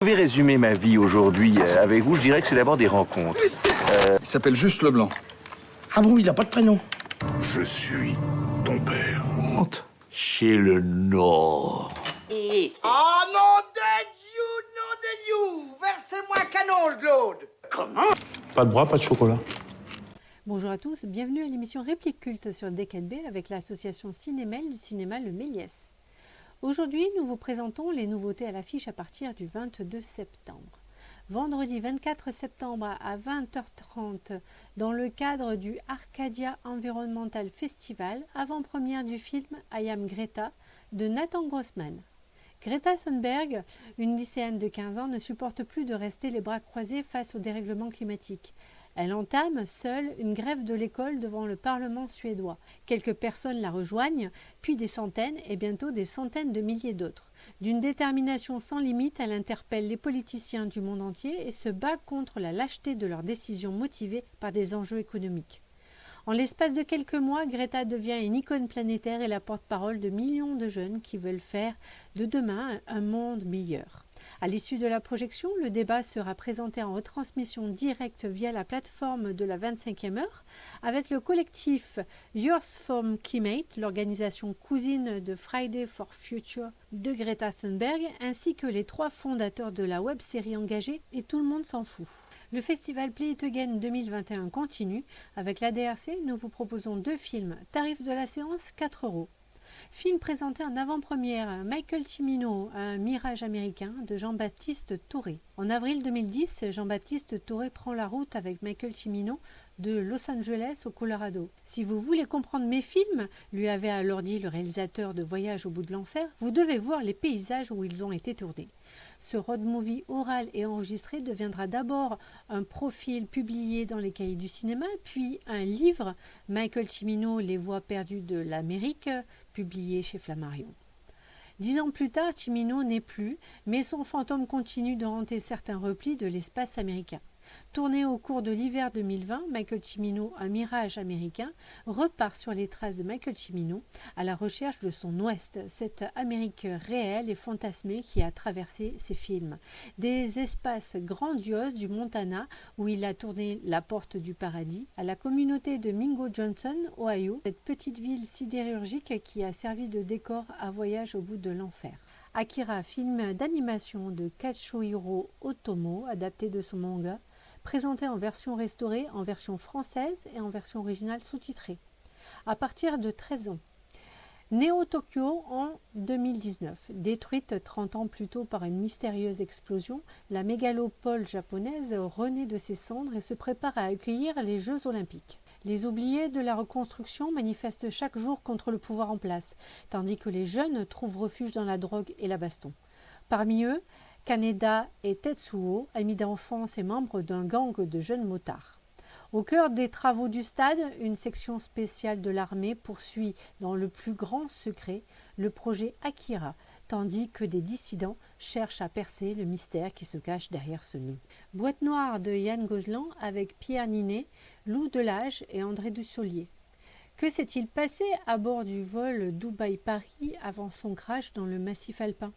Je vais résumer ma vie aujourd'hui avec vous. Je dirais que c'est d'abord des rencontres. Il s'appelle Juste Leblanc. Ah bon, il n'a pas de prénom? Je suis ton père. Honte. Chez le Nord. Ah non de Dieu, versez-moi un canon, Claude. Comment? Pas de bras, pas de chocolat. Bonjour à tous, bienvenue à l'émission Réplique Culte sur D4B avec l'association Cinémel du cinéma Le Méliès. Aujourd'hui, nous vous présentons les nouveautés à l'affiche à partir du 22 septembre. Vendredi 24 septembre à 20h30, dans le cadre du Arcadia Environmental Festival, avant-première du film I Am Greta de Nathan Grossman. Greta Thunberg, une lycéenne de 15 ans, ne supporte plus de rester les bras croisés face au dérèglement climatique. Elle entame, seule, une grève de l'école devant le Parlement suédois. Quelques personnes la rejoignent, puis des centaines et bientôt des centaines de milliers d'autres. D'une détermination sans limite, elle interpelle les politiciens du monde entier et se bat contre la lâcheté de leurs décisions motivées par des enjeux économiques. En l'espace de quelques mois, Greta devient une icône planétaire et la porte-parole de millions de jeunes qui veulent faire de demain un monde meilleur. À l'issue de la projection, le débat sera présenté en retransmission directe via la plateforme de la 25e heure avec le collectif Yours from Climate, l'organisation cousine de Friday for Future de Greta Thunberg, ainsi que les 3 fondateurs de la web-série engagée Et tout le monde s'en fout. Le festival Play It Again 2021 continue. Avec la DRC, nous vous proposons 2 films. Tarif de la séance, 4 €. Film présenté en avant-première, Michael Cimino, un mirage américain de Jean-Baptiste Touré. En avril 2010, Jean-Baptiste Touré prend la route avec Michael Cimino de Los Angeles au Colorado. Si vous voulez comprendre mes films, lui avait alors dit le réalisateur de Voyage au bout de l'enfer, vous devez voir les paysages où ils ont été tournés. Ce road movie oral et enregistré deviendra d'abord un profil publié dans les cahiers du cinéma, puis un livre, Michael Cimino, Les voies perdues de l'Amérique, publié chez Flammarion. 10 ans plus tard, Cimino n'est plus, mais son fantôme continue de hanter certains replis de l'espace américain. Tourné au cours de l'hiver 2020, Michael Cimino, un mirage américain, repart sur les traces de Michael Cimino à la recherche de son Ouest, cette Amérique réelle et fantasmée qui a traversé ses films. Des espaces grandioses du Montana où il a tourné La Porte du Paradis, à la communauté de Mingo Johnson, Ohio, cette petite ville sidérurgique qui a servi de décor à Voyage au bout de l'enfer. Akira, film d'animation de Katsuhiro Otomo, adapté de son manga, présenté en version restaurée, en version française et en version originale sous-titrée. À partir de 13 ans. Neo Tokyo en 2019. Détruite 30 ans plus tôt par une mystérieuse explosion, la mégalopole japonaise renaît de ses cendres et se prépare à accueillir les Jeux Olympiques. Les oubliés de la reconstruction manifestent chaque jour contre le pouvoir en place, tandis que les jeunes trouvent refuge dans la drogue et la baston. Parmi eux, Kaneda et Tetsuo, amis d'enfance et membres d'un gang de jeunes motards. Au cœur des travaux du stade, une section spéciale de l'armée poursuit dans le plus grand secret le projet Akira, tandis que des dissidents cherchent à percer le mystère qui se cache derrière ce nom. Boîte noire de Yann Gozlan avec Pierre Ninet, Lou Delage et André Dussolier. Que s'est-il passé à bord du vol Dubaï-Paris avant son crash dans le massif alpin ?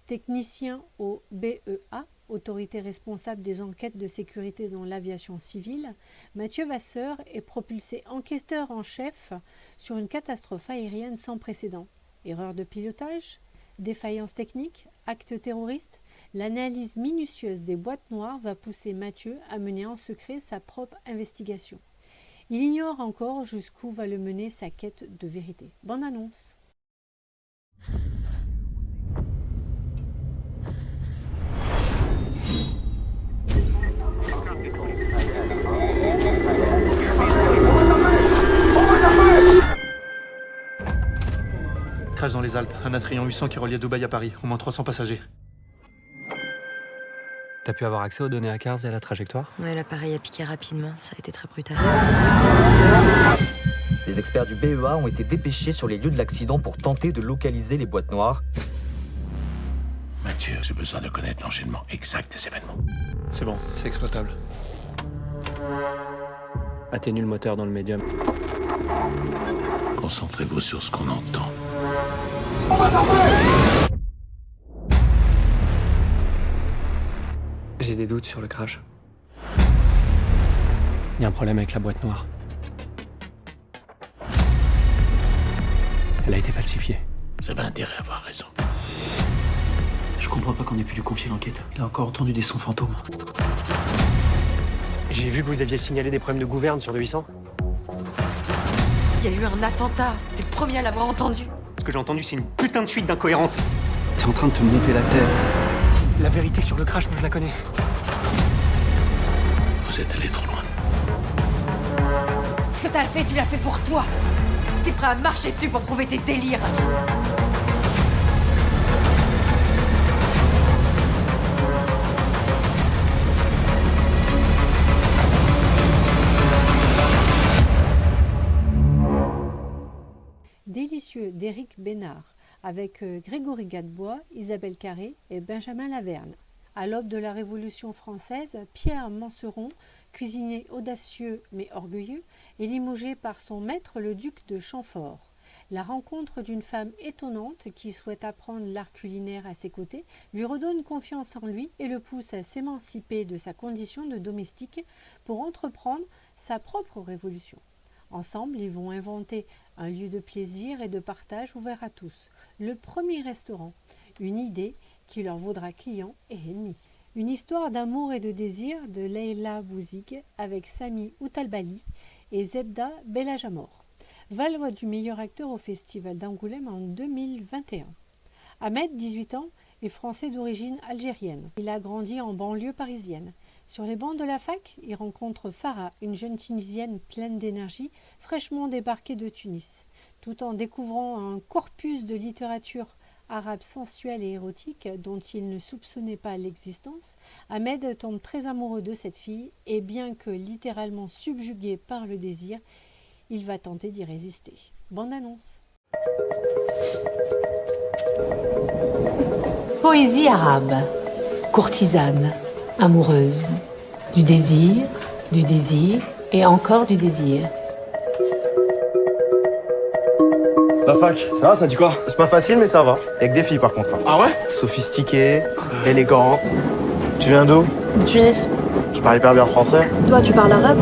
Technicien au BEA, autorité responsable des enquêtes de sécurité dans l'aviation civile, Mathieu Vasseur est propulsé enquêteur en chef sur une catastrophe aérienne sans précédent. Erreur de pilotage, défaillance technique, acte terroriste, l'analyse minutieuse des boîtes noires va pousser Mathieu à mener en secret sa propre investigation. Il ignore encore jusqu'où va le mener sa quête de vérité. Bonne annonce. Crash dans les Alpes, un Atrion 800 qui reliait Dubaï à Paris, au moins 300 passagers. T'as pu avoir accès aux données à Cars et à la trajectoire ? Ouais, l'appareil a piqué rapidement, ça a été très brutal. Les experts du BEA ont été dépêchés sur les lieux de l'accident pour tenter de localiser les boîtes noires. Mathieu, j'ai besoin de connaître l'enchaînement exact des événements. C'est bon, c'est exploitable. Atténue le moteur dans le médium. Concentrez-vous sur ce qu'on entend. J'ai des doutes sur le crash. Il y a un problème avec la boîte noire. Elle a été falsifiée. Ça va intérêt à avoir raison. Je comprends pas qu'on ait pu lui confier l'enquête. Il a encore entendu des sons fantômes. J'ai vu que vous aviez signalé des problèmes de gouverne sur le 800. Il y a eu un attentat. T'es le premier à l'avoir entendu. Ce que j'ai entendu, c'est une putain de suite d'incohérences. T'es en train de te monter la tête. La vérité sur le crash, moi je la connais. Vous êtes allé trop loin. Ce que t'as fait, tu l'as fait pour toi. T'es prêt à marcher dessus pour prouver tes délires. Délicieux d'Éric Bénard, avec Grégory Gadebois, Isabelle Carré et Benjamin Laverne. À l'aube de la Révolution française, Pierre Manceron, cuisinier audacieux mais orgueilleux, est limogé par son maître le duc de Chamfort. La rencontre d'une femme étonnante qui souhaite apprendre l'art culinaire à ses côtés lui redonne confiance en lui et le pousse à s'émanciper de sa condition de domestique pour entreprendre sa propre révolution. Ensemble, ils vont inventer un lieu de plaisir et de partage ouvert à tous, le premier restaurant, une idée qui leur vaudra clients et ennemis. Une histoire d'amour et de désir de Leila Bouzig avec Sami Outalbali et Zebda Belajamor. Valois du meilleur acteur au Festival d'Angoulême en 2021. Ahmed, 18 ans, est français d'origine algérienne. Il a grandi en banlieue parisienne. Sur les bancs de la fac, il rencontre Farah, une jeune Tunisienne pleine d'énergie, fraîchement débarquée de Tunis. Tout en découvrant un corpus de littérature arabe sensuelle et érotique dont il ne soupçonnait pas l'existence, Ahmed tombe très amoureux de cette fille et bien que littéralement subjugué par le désir, il va tenter d'y résister. Bande annonce. Poésie arabe, courtisane, amoureuse, du désir et encore du désir. La fac, ça va, ça dit quoi? C'est pas facile, mais ça va. Avec des filles, par contre. Ah ouais? Sophistiquées, élégantes. Tu viens d'où? De Tunis. Tu parles hyper bien français? Toi, tu parles arabe?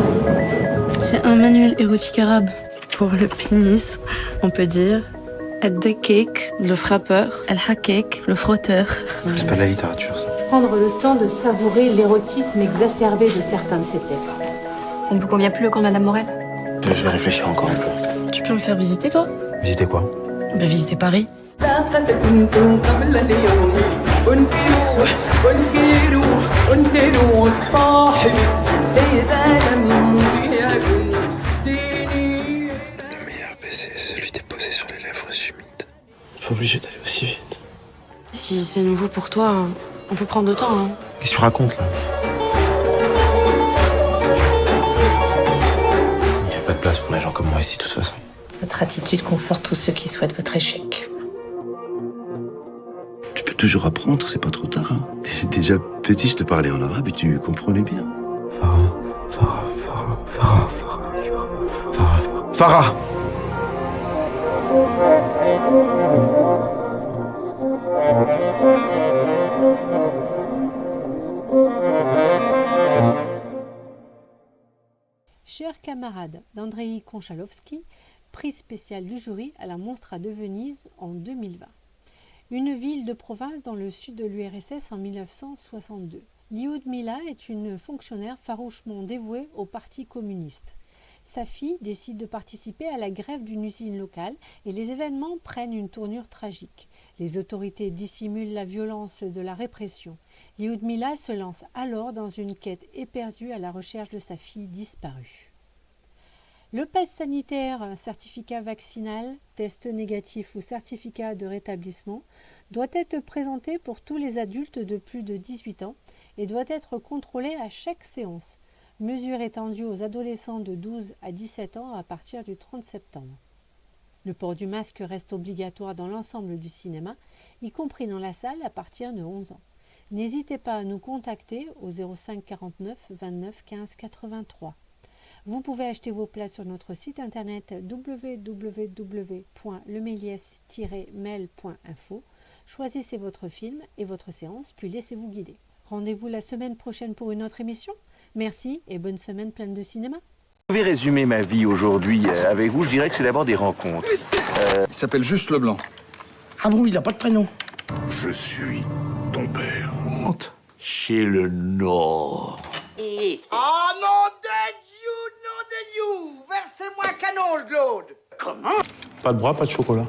C'est un manuel érotique arabe. Pour le pénis, on peut dire Ad-Dakek, le frappeur, Al-Hakek, le frotteur. C'est pas de la littérature, ça. Prendre le temps de savourer l'érotisme exacerbé de certains de ces textes. Ça ne vous convient plus le camp de Madame Morel? Je vais réfléchir encore un peu. Tu peux me faire visiter, toi? Visiter quoi? Bah, visiter Paris. Le meilleur baiser, c'est celui déposé sur les lèvres humides. Pas obligé d'aller aussi vite. Si c'est nouveau pour toi, on peut prendre le temps, hein. Qu'est-ce que tu racontes, là? Il n'y a pas de place pour les gens comme moi ici, de toute façon. Votre attitude conforte tous ceux qui souhaitent votre échec. Tu peux toujours apprendre, c'est pas trop tard. Hein. Déjà petit, je te parlais en arabe et tu comprenais bien. Farah. Chers camarades d'Andrei Konchalovsky, prix spécial du jury à la Mostra de Venise en 2020. Une ville de province dans le sud de l'URSS en 1962. Lyudmila est une fonctionnaire farouchement dévouée au Parti communiste. Sa fille décide de participer à la grève d'une usine locale et les événements prennent une tournure tragique. Les autorités dissimulent la violence de la répression. Lyudmila se lance alors dans une quête éperdue à la recherche de sa fille disparue. Le pass sanitaire, certificat vaccinal, test négatif ou certificat de rétablissement doit être présenté pour tous les adultes de plus de 18 ans et doit être contrôlé à chaque séance. Mesure étendue aux adolescents de 12 à 17 ans à partir du 30 septembre. Le port du masque reste obligatoire dans l'ensemble du cinéma, y compris dans la salle à partir de 11 ans. N'hésitez pas à nous contacter au 05 49 29 15 83. Vous pouvez acheter vos places sur notre site internet www.lemelies-mail.info. Choisissez votre film et votre séance, puis laissez-vous guider. Rendez-vous la semaine prochaine pour une autre émission. Merci et bonne semaine pleine de cinéma. Je vais résumer ma vie aujourd'hui avec vous. Je dirais que c'est d'abord des rencontres. Il s'appelle juste Leblanc. Ah bon, il a pas de prénom? Je suis ton père. Honte. Chez le Nord. Ah non de Dieu, Versez-moi un canon, Claude. Pas de bras, pas de chocolat.